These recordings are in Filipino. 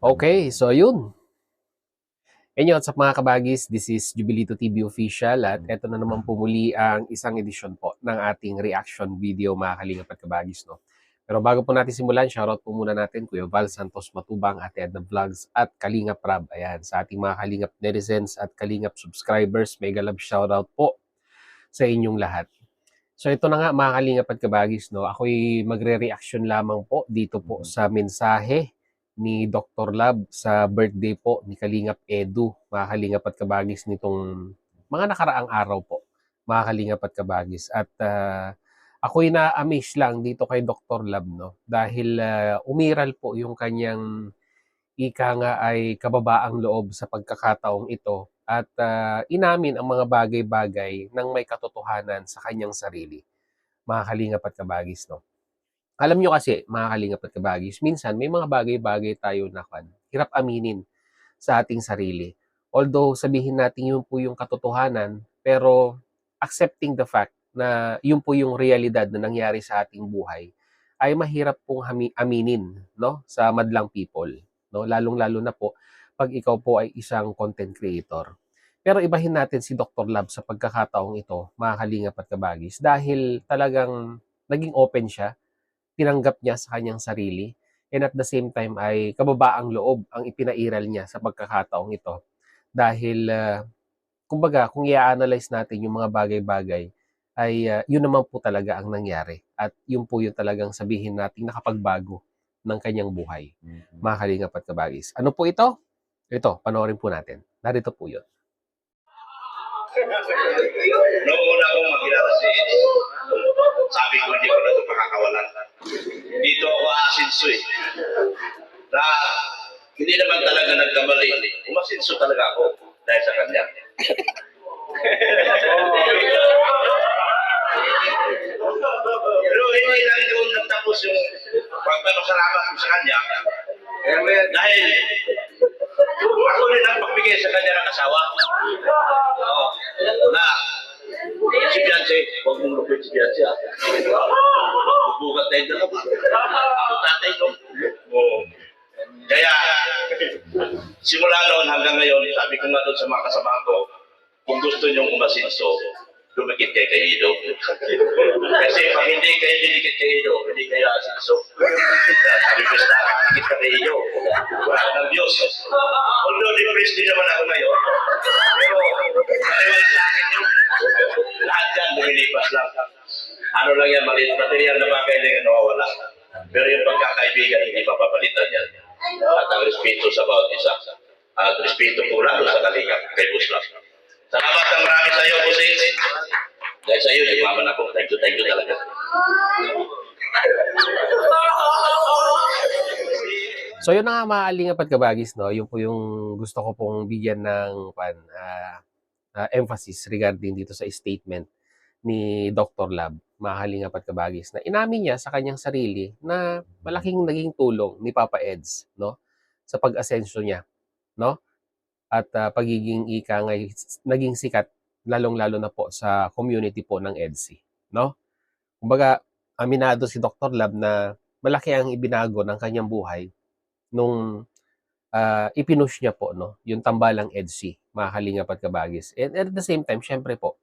Okay, so yun. Inyo at sa mga kabagis, this is Jubilito TV Official at eto na naman po muli ang isang edisyon po ng ating reaction video mga kalingap at kabagis. No? Pero bago po natin simulan, shoutout po muna natin Kuya Val Santos Matubang, Ate Edna Vlogs at Kalingap Rab. Ayan, sa ating mga Kalingap netizens at Kalingap subscribers, mega love shoutout po sa inyong lahat. So ito na nga mga kalingap at kabagis, no? Ako'y magre-reaction lamang po dito po sa mensahe ni Dr. Lab sa birthday po ni Kalingap Edu, mga kalingap at kabagis nitong mga nakaraang araw po, mga kalingap at kabagis. At ako'y na-amaze lang dito kay Dr. Lab, no? Dahil umiral po yung kanyang ika nga ay kababaang loob sa pagkakataong ito at inamin ang mga bagay-bagay ng may katotohanan sa kanyang sarili, mga kalingap at kabagis. No? Alam nyo kasi, mga kalingap at kabagis, minsan may mga bagay-bagay tayo na hirap aminin sa ating sarili. Although sabihin natin yun po yung katotohanan, pero accepting the fact na yun po yung realidad na nangyari sa ating buhay ay mahirap pong aminin, no, sa madlang people, no, lalong-lalo na po pag ikaw po ay isang content creator. Pero ibahin natin si Dr. Lab sa pagkakataong ito, mga kalingap at kabagis, dahil talagang naging open siya, tinanggap niya sa kanyang sarili, and at the same time ay kababaang loob ang ipinairal niya sa pagkakataong ito. Dahil, kumbaga, kung i-analyze natin yung mga bagay-bagay, ay yun naman po talaga ang nangyari. At yun po yung talagang sabihin natin nakapagbago ng kanyang buhay. Mga kalingap at kabagis. Ano po ito? Ito, panoorin po natin. Narito po yun. Noong una akong makilala si sabi ko hindi ko na ito pakakawalan. Dito ako aasinso na hindi naman talaga nagkamali. Umasinso talaga ako dahil sa kanya. Pero hindi lang doon nagtapos yung pagpapasalamat ko sa kanya. Dahil ako rin ang pagbigay sa kanya ng asawa. Na si Beyonce, huwag mong lupit si Beyonce. Bubugat tayo dalawa. Ako tatay ko. Kaya, simula noon hanggang ngayon, sabi ko nga doon sa mga kasama ko, kung gusto niyong umasinso, dumikit kay Ido. Kasi pag hindi kayo dinikit kay Ido, hindi kayo asinso. Sabi ko sa akin, dikit ka kay Ido. Wala ka ng Diyos. Although depressed din naman ako ngayon, pero wala sa akin yun. Lahat yan, lumilipas lang. Ano lang yan, material na bagay lang yan, nawawala. Pero yung pagkakaibigan, hindi papapalitan yan. At ang respeto sa bawat isa. At respeto po lalo sa kalingap, kay Buslang. Salamat ang marami sa iyo, Busing. Dahil sa iyo, nagmaman ako. Thank you talaga. So yun na nga mga kalingap at kabagis, no? Yun po yung gusto ko pong bigyan ng emphasis regarding dito sa statement ni Dr. Lab, mga kalingap at kabagis, na inamin niya sa kanyang sarili na malaking naging tulong ni Papa Eds, no, sa pag-asenso niya, no, at pagiging ika ngay naging sikat, lalong-lalo na po sa community po ng EDSI, no. Kumbaga, aminado si Dr. Lab na malaki ang ibinago ng kanyang buhay nung ipinush niya po, no, yung tambalang EDSI, mga kalingap at kabagis. And at the same time, syempre po,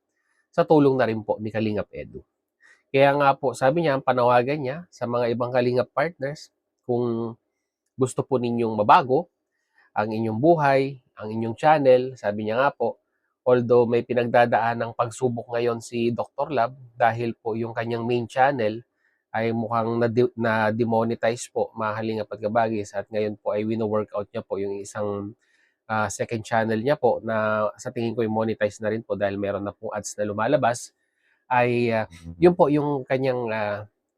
sa tulong na rin po ni Kalingap Edu. Kaya nga po, sabi niya, ang panawagan niya sa mga ibang Kalingap partners, kung gusto po ninyong mabago ang inyong buhay, ang inyong channel, sabi niya nga po, although may pinagdadaan ng pagsubok ngayon si Dr. Lab dahil po yung kanyang main channel ay mukhang na-demonetize po, mga kalingap at kabagis, at ngayon po ay wino-workout niya po yung isang second channel niya po na sa tingin ko yung monetize na rin po dahil meron na pong ads na lumalabas, ay yun po yung kanyang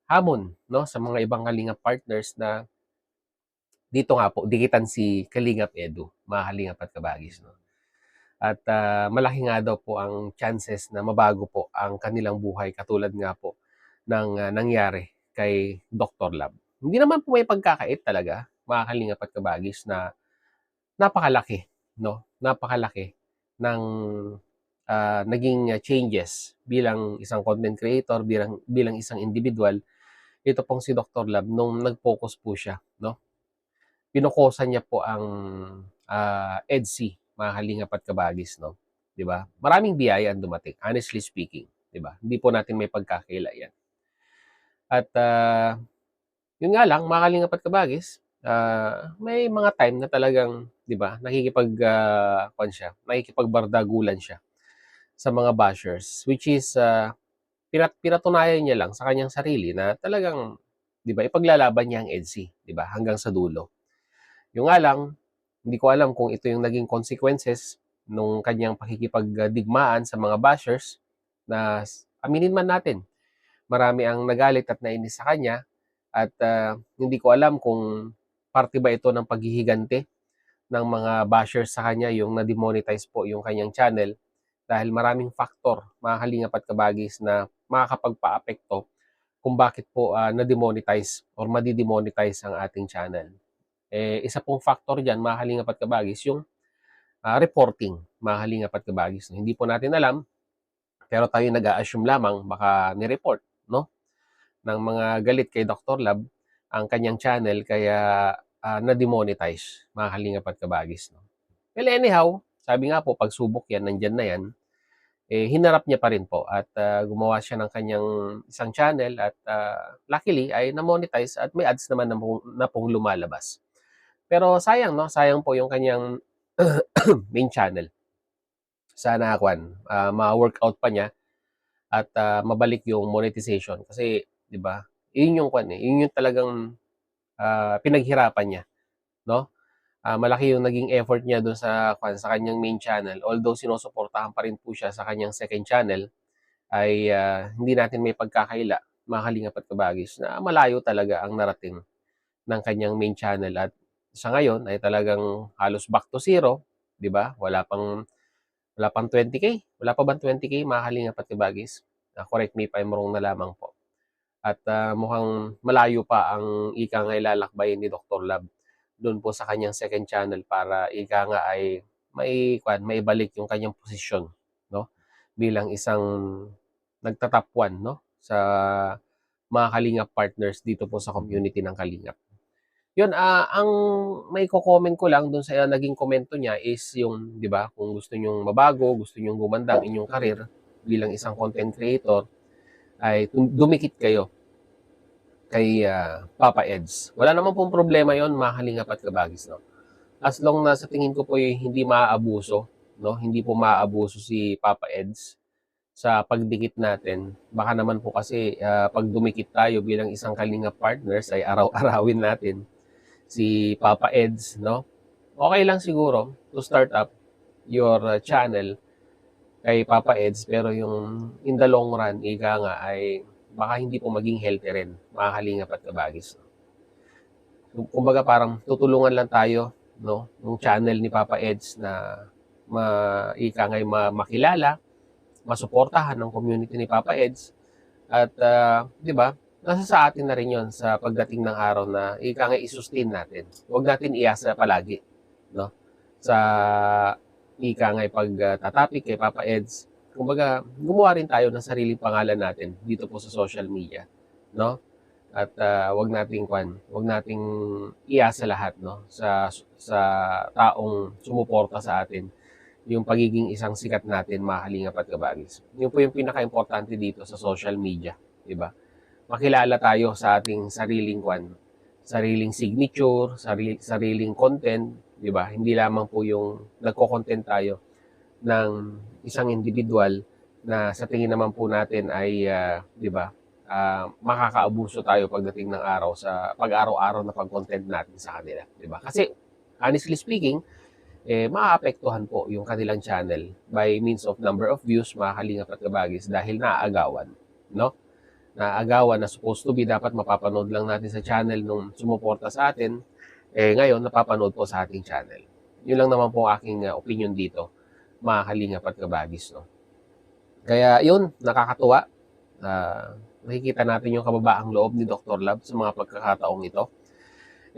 hamon, no, sa mga ibang kalingap partners na dito nga po, dikitan si Kalingap Edu, mga kalingap at kabagis. No? At malaki nga daw po ang chances na mabago po ang kanilang buhay katulad nga po ng nangyari kay Dr. Lab. Hindi naman po may pagkakait talaga, mga kalingap at kabagis, na napakalaki, no? Napakalaki ng naging changes bilang isang content creator, bilang isang individual. Ito pong si Dr. Lab nung nag-focus po siya, no? pinokosan niya po ang EDSI, mga kalingap at kabagis, no? 'Di ba? Maraming biyaya ang dumating, honestly speaking, 'di ba? Hindi po natin may pagkakaila yan. At yun nga lang, mga kalingap at kabagis, may mga time na talagang, 'di ba, kuwan siya, nakikipagbardagulan siya sa mga bashers, which is pinatunayan niya lang sa kanyang sarili na talagang, 'di ba, ipaglalaban niya ang EDSI, 'di ba, hanggang sa dulo. Yung nga lang, hindi ko alam kung ito yung naging consequences nung kanyang pakikipagdigmaan sa mga bashers na aminin man natin, marami ang nagalit at nainis sa kanya at hindi ko alam kung parte ba ito ng paghihigante ng mga bashers sa kanya yung na-demonetize po yung kanyang channel dahil maraming factor, mga kalingap at kabagis, na makakapagpa-apekto kung bakit po na-demonetize or madi-demonetize ang ating channel. Isa pong factor dyan, mga kalingap at kabagis, yung reporting, mga kalingap at kabagis. Hindi po natin alam, pero tayo nag-a-assume lamang baka ni-report, no, ng mga galit kay Dr. Lab ang kanyang channel kaya na-demonetize, mga kalingap at kabagis. No? Well, anyhow, sabi nga po, pagsubok yan, nandyan na yan, hinarap niya pa rin po at gumawa siya ng kanyang isang channel at luckily ay na-monetize at may ads naman na pong lumalabas. Pero sayang, no? Sayang po yung kanyang main channel. Sana ma-workout pa niya at mabalik yung monetization kasi 'di ba? Yun yung yun yung talagang pinaghirapan niya, no? Malaki yung naging effort niya doon sa kanyang main channel. Although sinusuportahan pa rin po siya sa kanyang second channel, ay hindi natin may pagkakaila, mga kalingap at kabagis, na malayo talaga ang narating ng kanyang main channel at sa ngayon ay talagang halos back to zero, 'di ba? Wala pang 20K. Wala pa bang 20K, mga kalingap at kabagis? Correct me if I'm wrong na lamang po. At mukhang malayo pa ang ika nga ilalakbayin ni Dr. Lab doon po sa kanyang second channel para ika nga ay maibalik yung kanyang posisyon, no? Bilang isang nagta-top 1, no, sa mga kalingap partners dito po sa community ng kalingap. Yun, ang maiko-comment ko lang dun sa naging komento niya is yung, 'di ba, kung gusto niyong mabago, gusto niyong gumanda ang inyong career bilang isang content creator, ay dumikit kayo kay Papa Eds. Wala naman pong problema yon, mga kalingap at kabagis, no? As long na sa tingin ko po hindi maaabuso, no? Hindi po maaabuso si Papa Eds sa pagdikit natin. Baka naman po kasi pag dumikit tayo bilang isang kalingap partners ay araw-arawin natin si Papa Eds, no? Okay lang siguro to start up your channel kay Papa Eds, pero yung in the long run, ika nga, ay baka hindi po maging healthy rin, mga kalingap at kabagis. Kumbaga parang tutulungan lang tayo, no, ng channel ni Papa Eds na ika nga makilala, masuportahan ng community ni Papa Eds at 'di ba? Nasa sa atin na rin 'yon sa pagdating ng araw na ika nga i-sustain natin. Huwag natin iasa palagi, no? Sa ika nga pagtatapik kay Papa Eds. Kumbaga, gumawa rin tayo ng sariling pangalan natin dito po sa social media, no? At wag nating iasa lahat, no, sa taong sumuporta sa atin yung pagiging isang sikat natin, mga kalingap at kabagis. Yun po yung pinaka-importante dito sa social media, 'di ba? Makilala tayo sa ating sariling signature, sariling content, 'di ba? Hindi lamang po yung nagko-content tayo ng isang individual na sa tingin naman po natin ay 'di ba? Makakaabuso tayo pagdating ng araw sa pag-araw-araw na pag-content natin sa kanila, 'di ba? Kasi honestly speaking, maaapektuhan po yung kanilang channel by means of number of views, mga kalingap at kabagis, dahil naaagawan, no? Naaagawan na supposed to be dapat mapapanood lang natin sa channel nung sumuporta sa atin, ngayon napapanood po sa ating channel. Yun lang naman po aking opinion dito, mga kalingap at kabagis, no? Kaya yun, nakakatuwa. Nakikita natin yung kababaang loob ni Dr. Lab sa mga pagkakataong ito.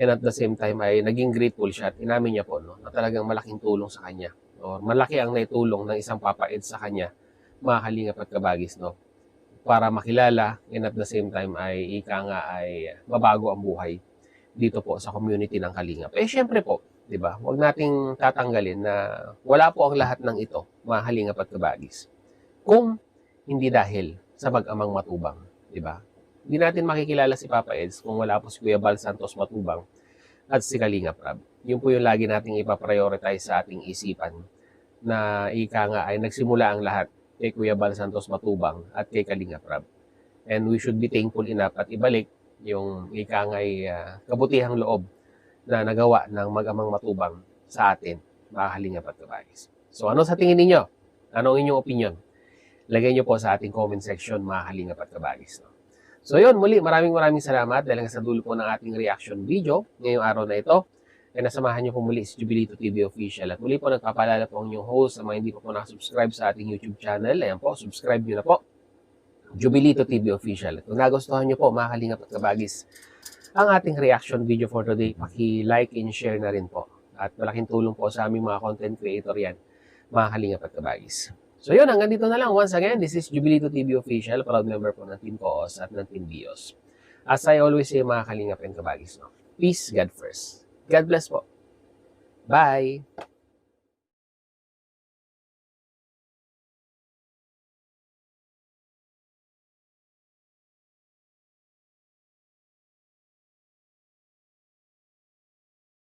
And at the same time ay naging grateful siya at inamin niya po, no, na talagang malaking tulong sa kanya or malaki ang naitulong ng isang Papa Ed sa kanya, mga kalingap at kabagis, no, para makilala and at the same time ay ika nga ay mabago ang buhay dito po sa community ng Kalingap. Eh syempre po, 'di ba? Huwag nating tatanggalin na wala po ang lahat ng ito, mga Kalingap at Kabagis. Kung hindi dahil sa mag-amang Matubang, 'di ba? Hindi natin makikilala si Papa Eds kung wala po si Kuya Bal Santos Matubang at si Kalingap Rab. Yun po yung lagi nating ipaprioritize sa ating isipan na ika nga ay nagsimula ang lahat kay Kuya Bal Santos Matubang at kay Kalingap Rab. And we should be thankful enough at ibalik yung ika nga ay kabutihang loob na nagawa ng mag-amang Matubang sa atin, mga Kalingap at Kabagis. So ano sa tingin ninyo? Ano ang inyong opinion? Lagay nyo po sa ating comment section, mga Kalingap at Kabagis. No? So yun, muli maraming salamat dahil sa dulo po ng ating reaction video ngayong araw na ito. Kaya nasamahan nyo po muli si Jubilito TV Official. At muli po nagpapalala po ang inyong host sa mga hindi pa po nakasubscribe sa ating YouTube channel. Ayan po, subscribe nyo na po. Jubilito TV Official. At kung nagustuhan nyo po, mga Kalingap at Kabagis, ang ating reaction video for today, paki-like and share na rin po. At malaking tulong po sa aming mga content creator yan, mga Kalingap at Kabagis. So yun, hanggang dito na lang. Once again, this is Jubilito TV Official, proud member po ng Team Coos at ng Team Bios. As I always say, mga Kalingap and Kabagis, no? Peace, God first. God bless po. Bye!